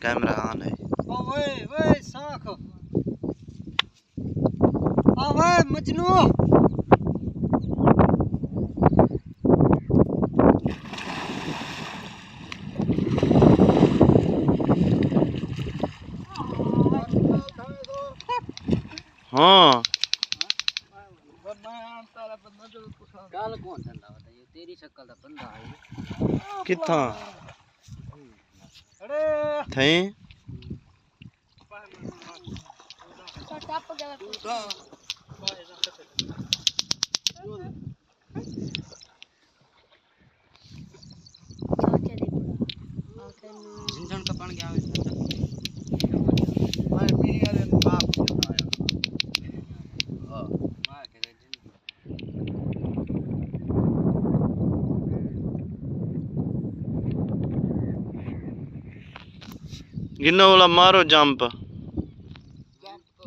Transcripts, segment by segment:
Camera on है। ओए साख ओए मजनू हाँ गाल कौन धंधा होता है तेरी शक्ल दा बंदा है किथा अरे थे टप गया झंझण का बन गया मैं पीनी वाले बाप आया हां मां के गिनो वाला मारो जंप तो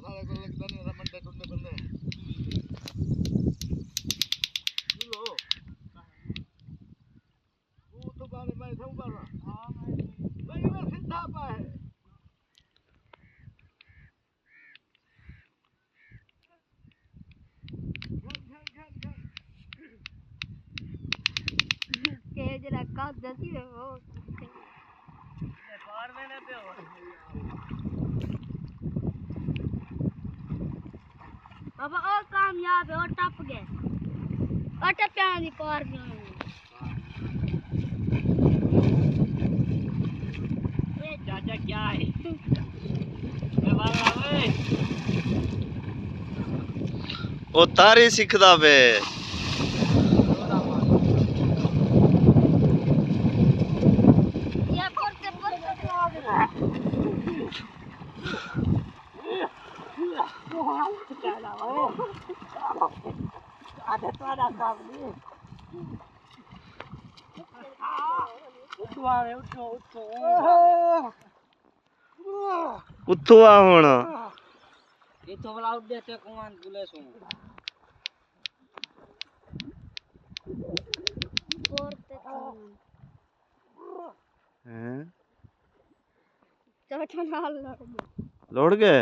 सारे को लगता नहीं था मंडे टुंडे बंदे लो वो तो बारे में था ऊपर हां मैं ये सीधा पा है के जरा का दसी वो पार में ना पे हो बाबा और कामयाब है और टप गए और टप्या नहीं पार में ये चाचा क्या है मैं मार रहा है ओ तारी सिखदा वे ये पर ada tu ada kami. उठो आ हुण ये तो वाला उड़े ते कौन बुले सो हैं चलो चल लौट गए।